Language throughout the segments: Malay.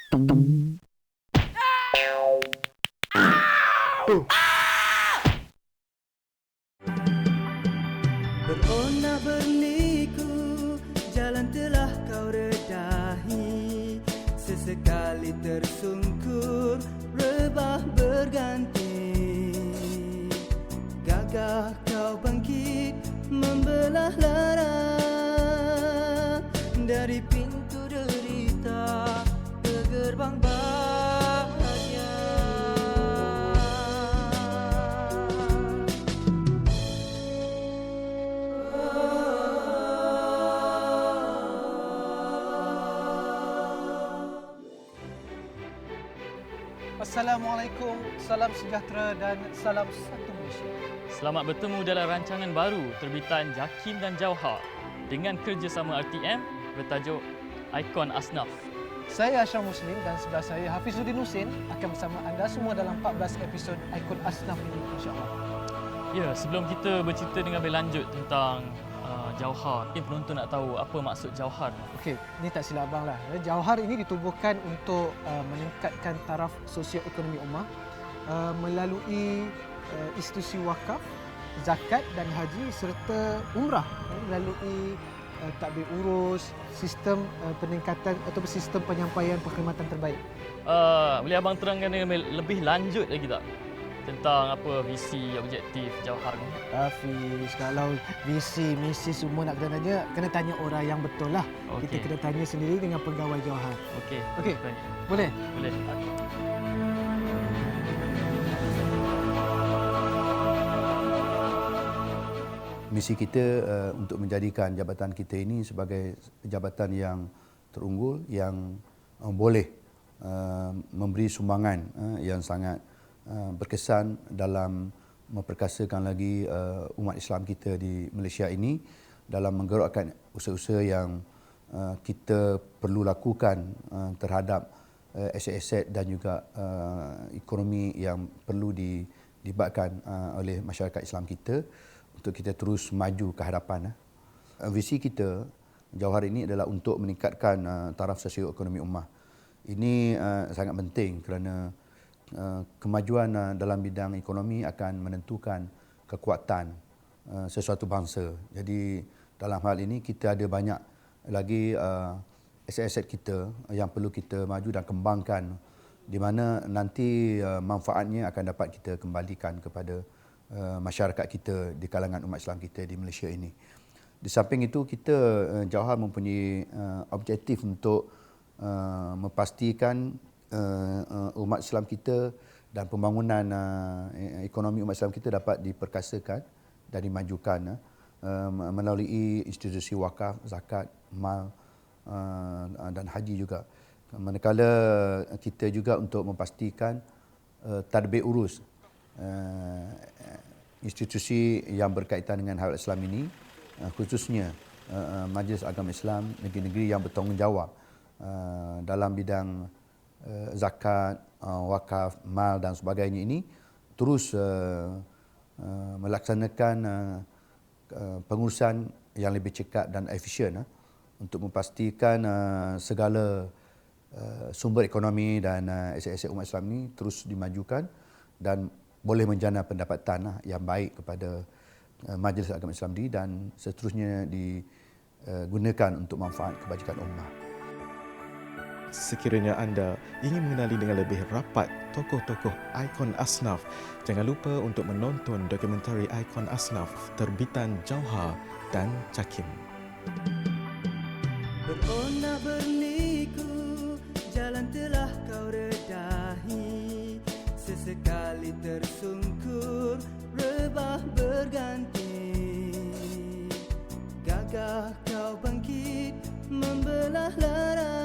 Berona berliku, jalan telah kau redahi. Sesekali tersungkur, rebah berganti. Gagah kau bangkit, membelah lara. Dari pintu derita ke gerbang bahagia. Assalamualaikum, salam sejahtera dan salam satu Malaysia. Selamat bertemu dalam rancangan baru terbitan Jakim dan Jauhar dengan kerjasama RTM bertajuk Ikon Asnaf. Saya Ashraf Muslim dan sebelah saya Hafizuddin Husin akan bersama anda semua dalam 14 episod Ikon Asnaf ini, insya-Allah. Ya, sebelum kita bercerita dengan lebih lanjut tentang Jauhar, mungkin penonton nak tahu apa maksud Jauhar. Okey, ni tak silap abang lah. Jauhar ini ditubuhkan untuk meningkatkan taraf sosioekonomi ummah melalui institusi wakaf, zakat dan haji serta umrah melalui tadbir urus, sistem peningkatan atau sistem penyampaian perkhidmatan terbaik. Boleh abang terangkan dengan lebih lanjut lagi tak tentang apa visi objektif Jauhar ni? Hafiz, kalau visi, misi semua nak kena tanya orang yang betul lah. Okey. Kita kena tanya sendiri dengan pegawai Jauhar. Okey. Okey. Boleh? Boleh. Misi kita untuk menjadikan jabatan kita ini sebagai jabatan yang terunggul, yang boleh memberi sumbangan yang sangat berkesan dalam memperkasakan lagi umat Islam kita di Malaysia ini dalam menggerakkan usaha-usaha yang kita perlu lakukan terhadap aset-aset dan juga ekonomi yang perlu dilibatkan oleh masyarakat Islam kita untuk kita terus maju ke hadapan. Visi kita Jauhar ini adalah untuk meningkatkan taraf sosioekonomi ummah. Ini sangat penting kerana kemajuan dalam bidang ekonomi akan menentukan kekuatan sesuatu bangsa. Jadi dalam hal ini kita ada banyak lagi aset-aset kita yang perlu kita maju dan kembangkan, di mana nanti manfaatnya akan dapat kita kembalikan kepada masyarakat kita di kalangan umat Islam kita di Malaysia ini. Di samping itu kita Jauhar mempunyai objektif untuk memastikan umat Islam kita dan pembangunan ekonomi umat Islam kita dapat diperkasakan dan dimajukan melalui institusi wakaf, zakat, mal dan haji juga. Manakala kita juga untuk memastikan tadbir urus institusi yang berkaitan dengan hal Islam ini, khususnya Majlis Agama Islam negeri-negeri yang bertanggungjawab dalam bidang zakat, wakaf, mal dan sebagainya ini terus melaksanakan pengurusan yang lebih cekat dan efisien untuk memastikan segala sumber ekonomi dan aset-aset umat Islam ini terus dimajukan dan boleh menjana pendapatan yang baik kepada Majlis Agama Islam ini dan seterusnya digunakan untuk manfaat kebajikan ummah. Sekiranya anda ingin mengenali dengan lebih rapat tokoh-tokoh Ikon Asnaf, jangan lupa untuk menonton dokumentari Ikon Asnaf terbitan Jauhar dan Jakim. Berona berliku, jalan telah kau redahi. Sesekali tersungkur, rebah berganti. Gagah kau bangkit, membelah lara.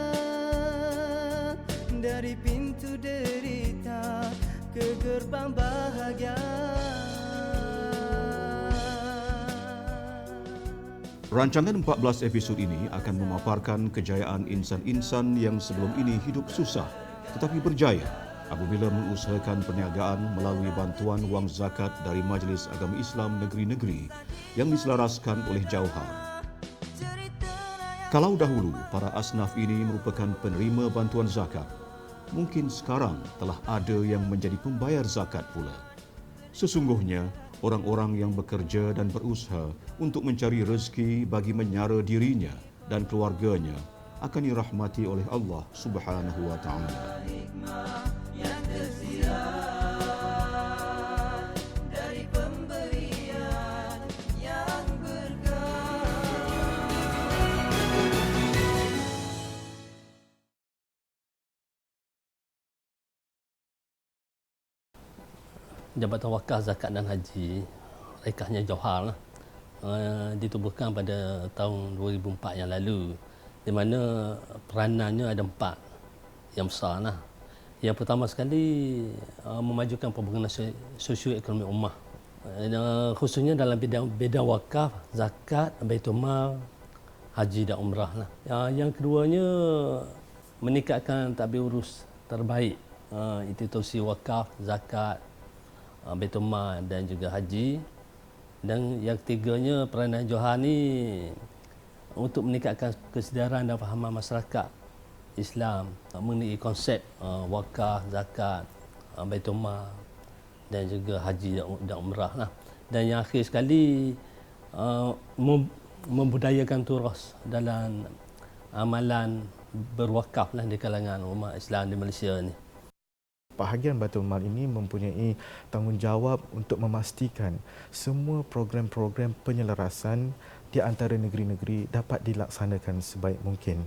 Dari pintu derita ke gerbang bahagia. Rancangan 14 episod ini akan memaparkan kejayaan insan-insan yang sebelum ini hidup susah tetapi berjaya apabila mengusahakan perniagaan melalui bantuan wang zakat dari Majlis Agama Islam negeri-negeri yang diselaraskan oleh Jauhar. Kalau dahulu para asnaf ini merupakan penerima bantuan zakat, mungkin sekarang telah ada yang menjadi pembayar zakat pula. Sesungguhnya, orang-orang yang bekerja dan berusaha untuk mencari rezeki bagi menyara dirinya dan keluarganya akan dirahmati oleh Allah Subhanahu wa taala. Jabatan Wakaf, Zakat dan Haji, rekahnya Johar lah, ditubuhkan pada tahun 2004 yang lalu, di mana peranannya ada 4 yang besar lah. Yang pertama sekali, memajukan pembangunan sosio-ekonomi ummah, khususnya dalam bidang wakaf, zakat, baitul mal, haji dan umrah lah. Yang keduanya, meningkatkan tadbir urus terbaik, institusi wakaf, zakat, baitul mal dan juga haji. Dan yang ketiganya, peranan Johar ni untuk meningkatkan kesedaran dan fahaman masyarakat Islam mengenai konsep wakaf, zakat, baitul mal dan juga haji dan umrah lah. Dan yang akhir sekali, membudayakan turas dalam amalan berwakaf lah di kalangan umat Islam di Malaysia ni. Bahagian Baitul Mal ini mempunyai tanggungjawab untuk memastikan semua program-program penyelarasan di antara negeri-negeri dapat dilaksanakan sebaik mungkin.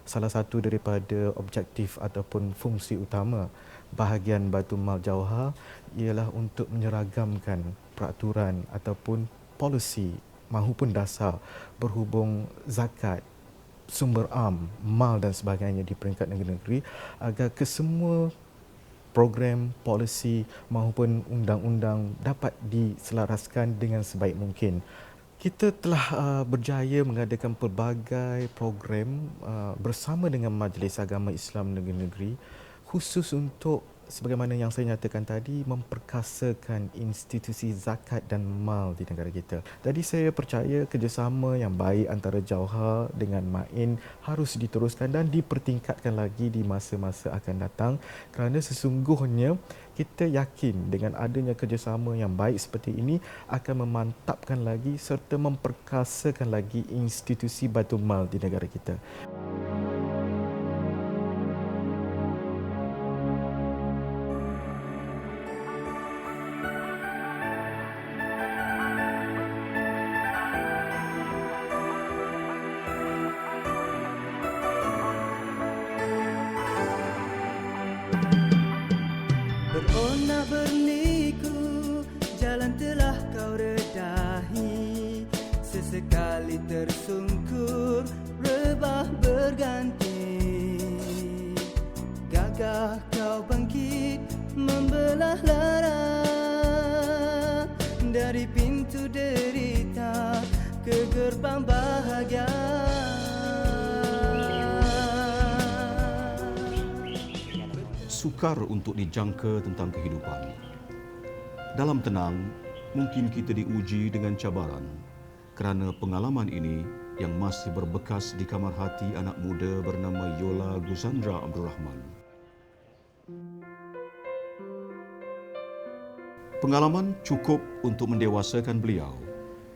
Salah satu daripada objektif ataupun fungsi utama bahagian Baitul Mal Johar ialah untuk menyeragamkan peraturan ataupun polisi mahupun dasar berhubung zakat, sumber am, mal dan sebagainya di peringkat negeri-negeri agar kesemua program, polisi maupun undang-undang dapat diselaraskan dengan sebaik mungkin. Kita telah berjaya mengadakan pelbagai program bersama dengan Majlis Agama Islam Negeri-Negeri khusus untuk, sebagaimana yang saya nyatakan tadi, memperkasakan institusi zakat dan mal di negara kita. Jadi saya percaya kerjasama yang baik antara Johar dengan MAIN harus diteruskan dan dipertingkatkan lagi di masa-masa akan datang, kerana sesungguhnya kita yakin dengan adanya kerjasama yang baik seperti ini akan memantapkan lagi serta memperkasakan lagi institusi Baitul Mal di negara kita. Beronak berliku, jalan telah kau redahi. Sesekali tersungkur, rebah berganti. Gagah kau bangkit, membelah lara. Dari pintu derita ke gerbang bahagia. Sukar untuk dijangka tentang kehidupan. Dalam tenang, mungkin kita diuji dengan cabaran kerana pengalaman ini yang masih berbekas di kamar hati anak muda bernama Yola Guzandra Abdul Rahman. Pengalaman cukup untuk mendewasakan beliau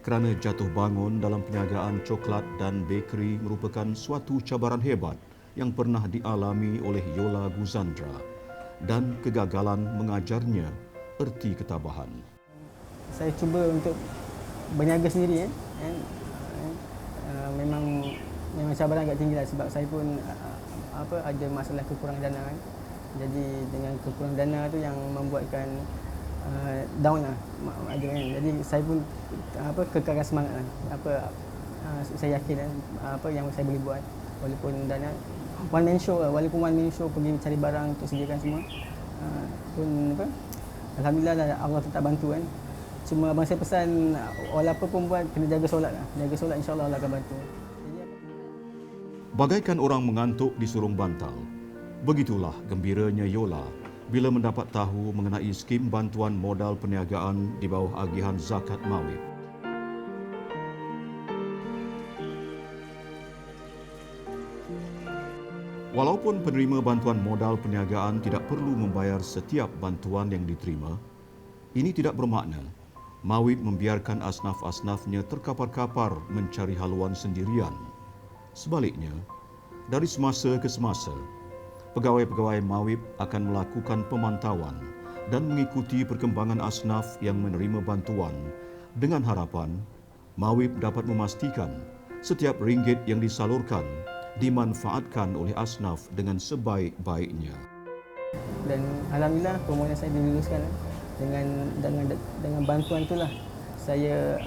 kerana jatuh bangun dalam perniagaan coklat dan bakery merupakan suatu cabaran hebat yang pernah dialami oleh Yola Guzandra dan kegagalan mengajarnya erti ketabahan. Saya cuba untuk berniaga sendiri memang cabaran agak tinggi lah sebab saya pun ada masalah kekurangan dana kan. Jadi dengan kekurangan dana tu yang membuatkan down lah ada kan. Jadi saya pun kekalkan semangat lah. Saya yakin apa yang saya boleh buat walaupun dana one man show pergi cari barang untuk sediakan semua pun alhamdulillah Allah tetap bantu kan. Cuma abang saya pesan walaupun pun buat kena jaga solat lah. Jaga solat insya-Allah Allah akan bantu. Bagaikan orang mengantuk di surung bantal, begitulah gembiranya Yola bila mendapat tahu mengenai skim bantuan modal perniagaan di bawah agihan zakat Mawid. Walaupun penerima bantuan modal perniagaan tidak perlu membayar setiap bantuan yang diterima, ini tidak bermakna Mawib membiarkan asnaf-asnafnya terkapar-kapar mencari haluan sendirian. Sebaliknya, dari semasa ke semasa, pegawai-pegawai Mawib akan melakukan pemantauan dan mengikuti perkembangan asnaf yang menerima bantuan dengan harapan Mawib dapat memastikan setiap ringgit yang disalurkan dimanfaatkan oleh asnaf dengan sebaik-baiknya. Dan alhamdulillah permohonan saya diluluskan dengan bantuan itulah saya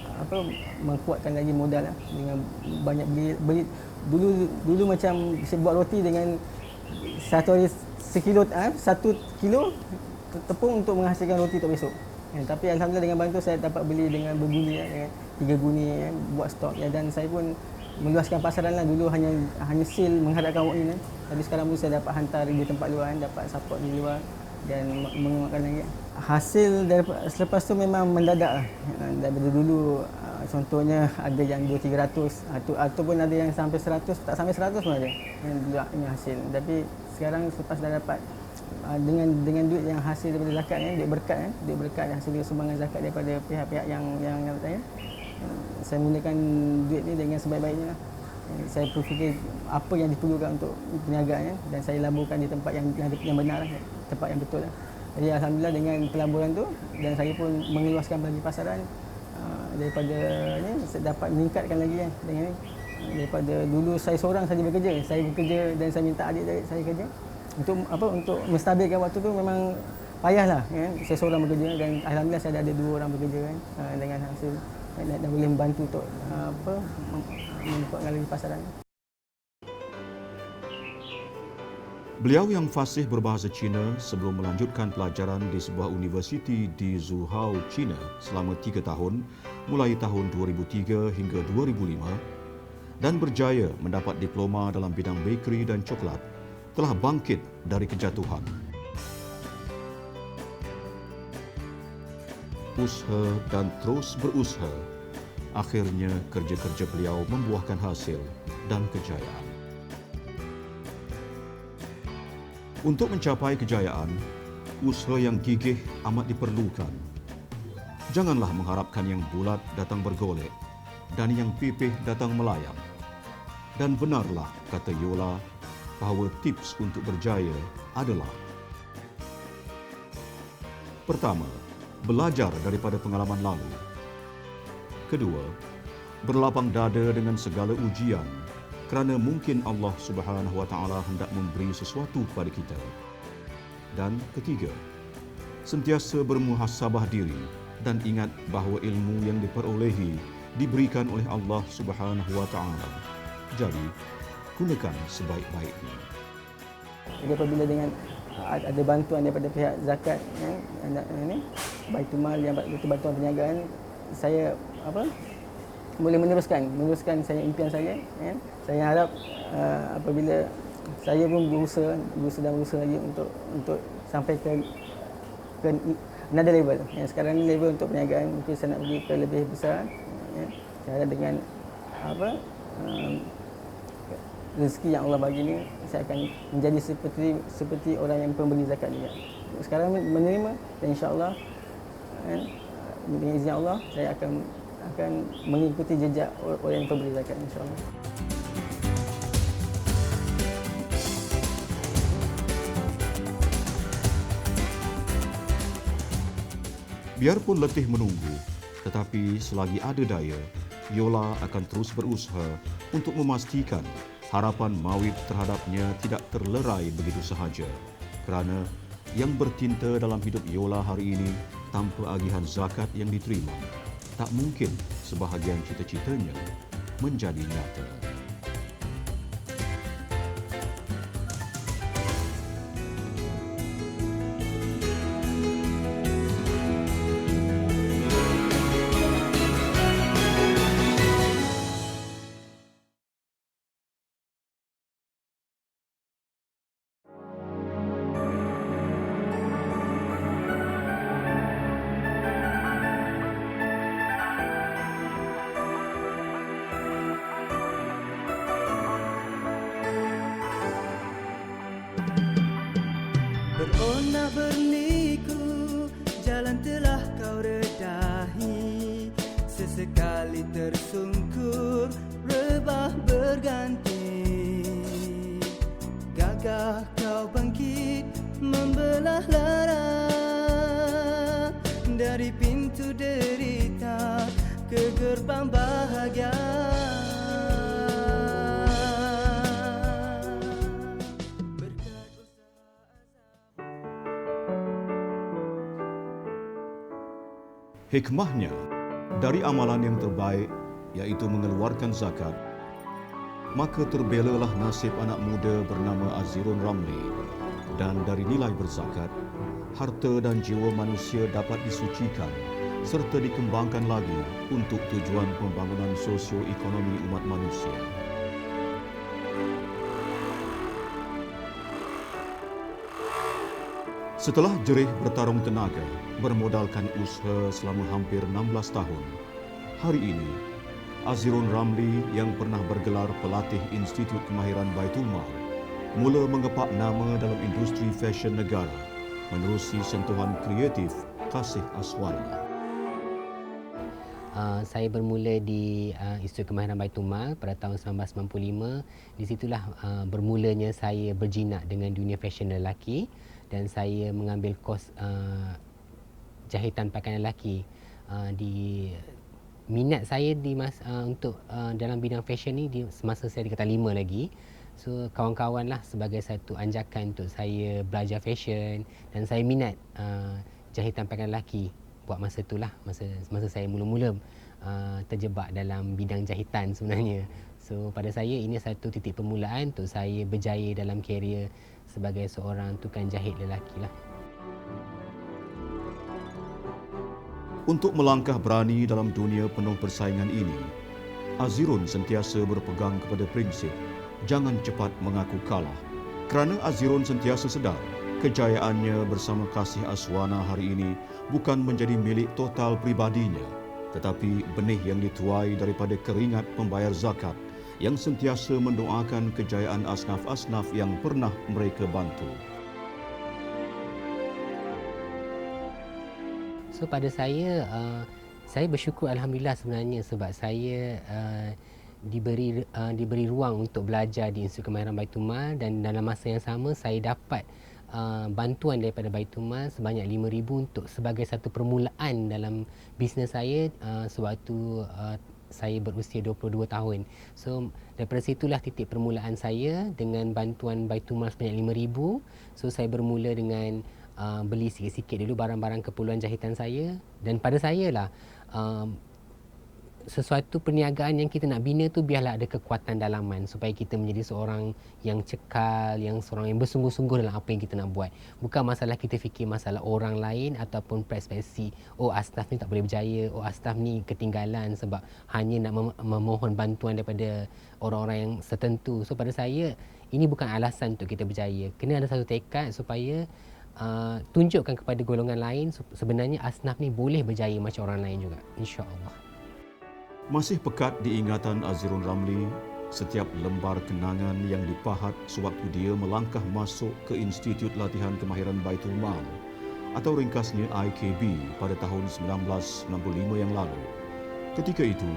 mengkuatkan lagi modal dengan banyak beli dulu macam saya buat roti dengan satu hari satu kilo tepung untuk menghasilkan roti untuk besok. Tapi alhamdulillah dengan bantu saya dapat beli dengan berguni dengan 3 guni buat stok dan saya pun meluaskan pasaran lah. Dulu hanya sale menghadapkan walk-in tapi sekarang pun saya dapat hantar di tempat luar, dapat support di luar dan menguatkan lagi. Hasil selepas tu memang mendadak lah. Daripada dulu contohnya ada yang 200-300 ataupun ada yang sampai 100, tak sampai 100 pun ada yang dulu punya hasil. Tapi sekarang selepas dah dapat dengan duit yang hasil daripada zakat duit berkat hasil sumbangan zakat daripada pihak-pihak yang saya menggunakan duit ni dengan sebaik-baiknya. Saya berfikir apa yang diperlukan untuk perniagaan dan saya laburkan di tempat yang benar tempat yang betul. Jadi alhamdulillah dengan pelaburan tu dan saya pun mengeluaskan bagi pasaran daripada ni saya dapat meningkatkan lagi dengan daripada dulu saya seorang saja bekerja. Saya bekerja dan saya minta adik-adik saya kerja. Untuk menstabilkan waktu tu memang payahlah saya seorang bekerja dan alhamdulillah saya ada 2 orang bekerja dengan hasil dan boleh membantu untuk membuatkan lagi pasaran. Beliau yang fasih berbahasa Cina sebelum melanjutkan pelajaran di sebuah universiti di Zhuhao, China selama 3 tahun mulai tahun 2003 hingga 2005 dan berjaya mendapat diploma dalam bidang bakery dan coklat telah bangkit dari kejatuhan. Usaha dan terus berusaha, akhirnya kerja-kerja beliau membuahkan hasil dan kejayaan. Untuk mencapai kejayaan, usaha yang gigih amat diperlukan. Janganlah mengharapkan yang bulat datang bergolek dan yang pipih datang melayang. Dan benarlah kata Yola bahawa tips untuk berjaya adalah: pertama, belajar daripada pengalaman lalu. Kedua, berlapang dada dengan segala ujian kerana mungkin Allah Subhanahu Wa Taala hendak memberi sesuatu kepada kita. Dan ketiga, sentiasa bermuhasabah diri dan ingat bahawa ilmu yang diperolehi diberikan oleh Allah Subhanahu Wa Taala. Jadi, gunakan sebaik-baiknya. Jadi apabila dengan ada bantuan daripada pihak zakat Baitul Mal yang bantuan perniagaan, saya boleh meneruskan saya impian saya. Saya harap apabila saya pun berusaha lagi untuk sampai ke another level. Sekarang ni level untuk perniagaan, mungkin saya nak pergi ke lebih besar. Saya harap dengan rezeki yang Allah bagi ni, saya akan menjadi seperti orang yang pemberi zakat juga. Sekarang menerima dan insya-Allah dengan izin Allah saya akan mengikuti jejak orang yang pemberi zakat insya-Allah. Biarpun letih menunggu, tetapi selagi ada daya, Yola akan terus berusaha untuk memastikan harapan Mawib terhadapnya tidak terlerai begitu sahaja. Kerana yang bertinta dalam hidup Yola hari ini tanpa agihan zakat yang diterima, tak mungkin sebahagian cita-citanya menjadi nyata. Oh nak berliku, jalan telah kau redahi. Sesekali tersungkur, rebah berganti. Gagah kau bangkit, membelah lara. Dari pintu derita ke gerbang bahagia. Hikmahnya, dari amalan yang terbaik, iaitu mengeluarkan zakat, maka terbelalah nasib anak muda bernama Azirun Ramli. Dan dari nilai berzakat, harta dan jiwa manusia dapat disucikan serta dikembangkan lagi untuk tujuan pembangunan sosio-ekonomi umat manusia. Setelah jerih bertarung tenaga, bermodalkan usaha selama hampir 16 tahun, hari ini, Azirun Ramli yang pernah bergelar pelatih Institut Kemahiran Baitul Mal mula mengepak nama dalam industri fashion negara menerusi sentuhan kreatif Kasih Aswana. Saya bermula di Institut Kemahiran Baitul Mal pada tahun 1995. Di situlah bermulanya saya berjinak dengan dunia fashion lelaki dan saya mengambil kos jahitan pakaian lelaki. Minat saya untuk dalam bidang fashion ni semasa saya di Ketam 5 lagi. So kawan-kawan lah sebagai satu anjakan untuk saya belajar fashion dan saya minat jahitan pakaian lelaki buat masa itulah masa saya mula-mula terjebak dalam bidang jahitan sebenarnya. So pada saya ini satu titik permulaan untuk saya berjaya dalam karier sebagai seorang tukang jahit lelaki lah. Untuk melangkah berani dalam dunia penuh persaingan ini, Azirun sentiasa berpegang kepada prinsip jangan cepat mengaku kalah. Kerana Azirun sentiasa sedar kejayaannya bersama Kasih Aswana hari ini bukan menjadi milik total pribadinya, tetapi benih yang dituai daripada keringat pembayar zakat yang sentiasa mendoakan kejayaan asnaf-asnaf yang pernah mereka bantu. So pada saya bersyukur alhamdulillah sebenarnya sebab saya diberi ruang untuk belajar di Institut Kemahiran Baitul Mal dan dalam masa yang sama saya dapat bantuan daripada Baitul Mal sebanyak 5,000 untuk sebagai satu permulaan dalam bisnes saya sewaktu saya berusia 22 tahun. So daripada situlah titik permulaan saya dengan bantuan Baitul Mal sebanyak 5,000. So saya bermula dengan beli sikit-sikit dulu barang-barang keperluan jahitan saya dan pada saya lah sesuatu perniagaan yang kita nak bina tu biarlah ada kekuatan dalaman supaya kita menjadi seorang yang cekal, seorang yang bersungguh-sungguh dalam apa yang kita nak buat. Bukan masalah kita fikir masalah orang lain ataupun perspektif, oh asnaf ni tak boleh berjaya, oh asnaf ni ketinggalan sebab hanya nak memohon bantuan daripada orang-orang yang tertentu. So pada saya ini bukan alasan untuk kita berjaya. Kena ada satu tekad supaya tunjukkan kepada golongan lain sebenarnya asnaf ni boleh berjaya macam orang lain juga, insya-Allah. Masih pekat diingatan Azirun Ramli setiap lembar kenangan yang dipahat sewaktu dia melangkah masuk ke Institut Latihan Kemahiran Baitul Mal atau ringkasnya IKB pada tahun 1995 yang lalu. Ketika itu,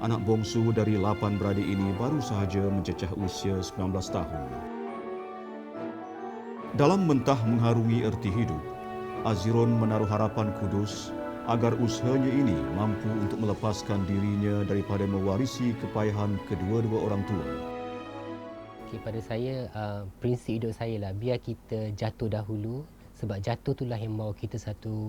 anak bongsu dari 8 beradik ini baru sahaja mencecah usia 19 tahun. Dalam mentah mengharungi erti hidup, Azirun menaruh harapan kudus agar usahanya ini mampu untuk melepaskan dirinya daripada mewarisi kepayahan kedua-dua orang tua. Pada saya, prinsip hidup saya lah, biar kita jatuh dahulu sebab jatuh itulah yang membawa kita satu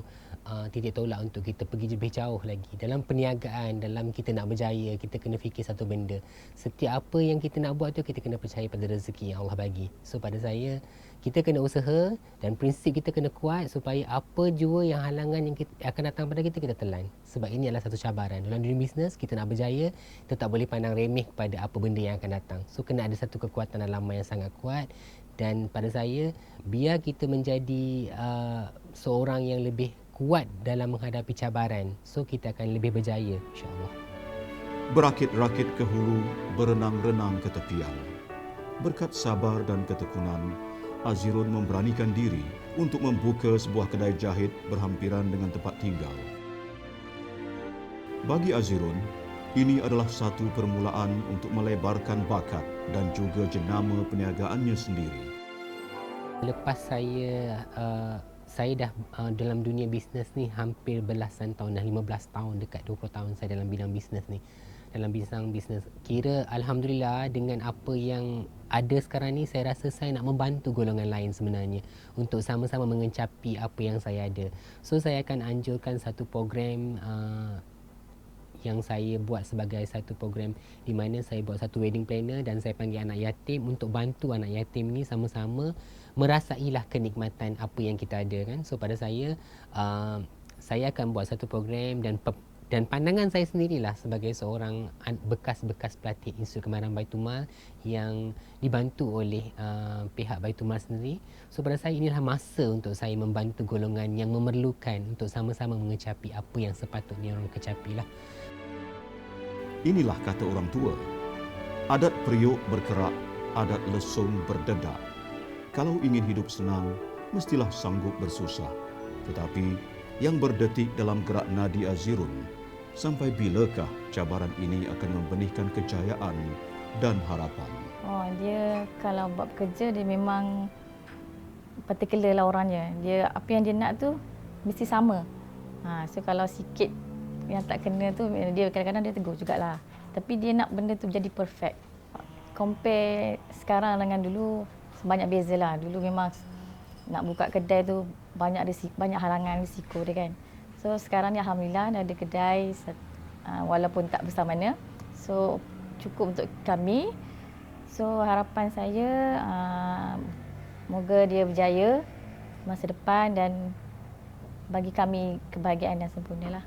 titik tolak untuk kita pergi lebih jauh lagi. Dalam perniagaan, dalam kita nak berjaya, kita kena fikir satu benda. Setiap apa yang kita nak buat tu, kita kena percaya pada rezeki yang Allah bagi. So pada saya, kita kena usaha dan prinsip kita kena kuat supaya apa jua yang halangan yang akan datang pada kita telan. Sebab ini adalah satu cabaran. Dalam dunia bisnes, kita nak berjaya, kita tak boleh pandang remeh kepada apa benda yang akan datang. So kena ada satu kekuatan dalaman yang sangat kuat. Dan pada saya, biar kita menjadi seorang yang lebih kuat dalam menghadapi cabaran, so kita akan lebih berjaya, insya-Allah. Berakit-rakit ke hulu, berenang-renang ke tepian. Berkat sabar dan ketekunan, Azirun memberanikan diri untuk membuka sebuah kedai jahit berhampiran dengan tempat tinggal. Bagi Azirun, ini adalah satu permulaan untuk melebarkan bakat dan juga jenama perniagaannya sendiri. Lepas saya dah dalam dunia bisnes ni hampir belasan tahun, dah 15 tahun, dekat 20 tahun saya dalam bidang bisnes ni. Dalam bidang bisnes, kira alhamdulillah dengan apa yang ada sekarang ni, saya rasa saya nak membantu golongan lain sebenarnya untuk sama-sama mengecapi apa yang saya ada. So saya akan anjurkan satu program yang saya buat sebagai satu program di mana saya buat satu wedding planner dan saya panggil anak yatim untuk bantu anak yatim ni sama-sama merasailah kenikmatan apa yang kita ada kan. So pada saya akan buat satu program dan pandangan saya sendirilah sebagai seorang bekas-bekas pelatih Institut Kemahiran Baitul Mal yang dibantu oleh pihak Baitul Mal sendiri. So pada saya inilah masa untuk saya membantu golongan yang memerlukan untuk sama-sama mengecapi apa yang sepatutnya orang kecapilah. Inilah kata orang tua, adat periuk berkerak, adat lesung berdedak. Kalau ingin hidup senang, mestilah sanggup bersusah. Tetapi yang berdetik dalam gerak nadi Azirun, sampai bilakah cabaran ini akan membenihkan kejayaan dan harapan? Dia kalau buat kerja, dia memang particular lah orangnya. Dia apa yang dia nak tu mesti sama. So kalau sikit yang tak kena tu, dia kadang-kadang dia tegur jugalah. Tapi dia nak benda tu jadi perfect. Compare sekarang dengan dulu, banyak beza lah. Dulu memang nak buka kedai tu banyak halangan, risiko dia kan. So sekarang ni alhamdulillah dah ada kedai walaupun tak besar mana. So cukup untuk kami. So harapan saya moga dia berjaya masa depan dan bagi kami kebahagiaan yang sempurna lah.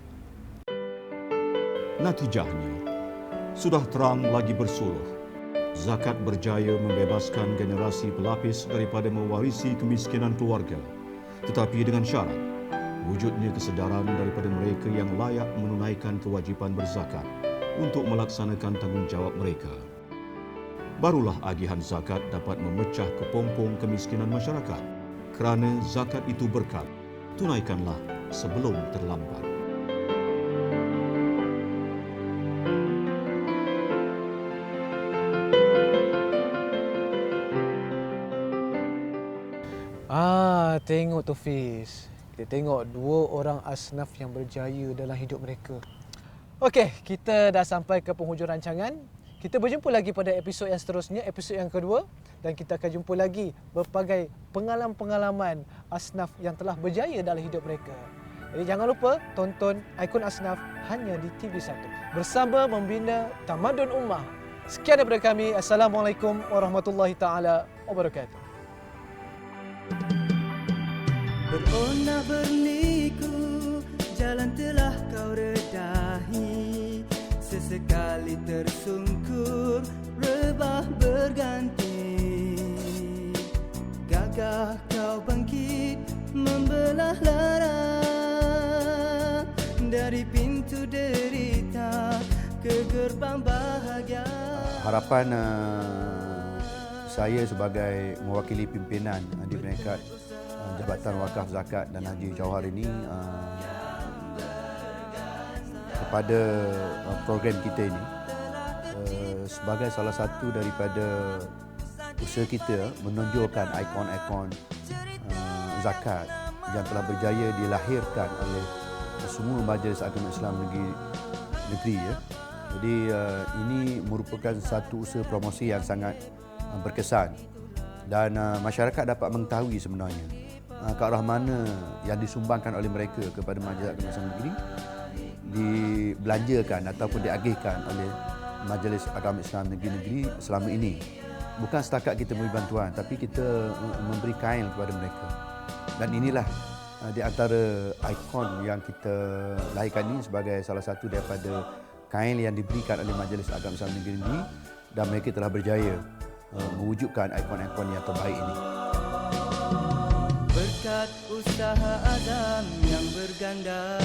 Natijahnya, sudah terang lagi bersuluh. Zakat berjaya membebaskan generasi pelapis daripada mewarisi kemiskinan keluarga. Tetapi dengan syarat, wujudnya kesedaran daripada mereka yang layak menunaikan kewajipan berzakat untuk melaksanakan tanggungjawab mereka. Barulah agihan zakat dapat memecah kepompong kemiskinan masyarakat. Kerana zakat itu berkat, tunaikanlah sebelum terlambat. Tengok tu Fiz. Kita tengok dua orang asnaf yang berjaya dalam hidup mereka. Okey, kita dah sampai ke penghujung rancangan. Kita berjumpa lagi pada episod yang seterusnya, episod yang kedua, dan kita akan jumpa lagi berbagai pengalaman-pengalaman asnaf yang telah berjaya dalam hidup mereka. Jadi jangan lupa tonton Ikon Asnaf hanya di TV1 bersama membina tamadun ummah. Sekian daripada kami. Assalamualaikum warahmatullahi taala wabarakatuh. Beronak berliku, jalan telah kau redahi. Sesekali tersungkur, rebah berganti. Gagah kau bangkit, membelah lara. Dari pintu derita ke gerbang bahagia. Harapan saya sebagai mewakili pimpinan di peringkat Jabatan Wakaf Zakat dan Haji Jauhar ini kepada program kita ini sebagai salah satu daripada usaha kita menonjolkan ikon-ikon zakat yang telah berjaya dilahirkan oleh semua majlis agama Islam negeri ya. Jadi ini merupakan satu usaha promosi yang sangat berkesan dan masyarakat dapat mengetahui sebenarnya ke arah mana yang disumbangkan oleh mereka kepada majlis agama Islam negeri dibelanjakan ataupun diagihkan oleh majlis agama Islam negeri-negeri selama ini. Bukan setakat kita memberi bantuan, tapi kita memberi kain kepada mereka. Dan inilah di antara ikon yang kita lahirkan ini sebagai salah satu daripada kain yang diberikan oleh majlis agama Islam negeri-negeri, dan mereka telah berjaya mewujudkan ikon-ikon yang terbaik ini. Berkat usaha Adam yang berganda.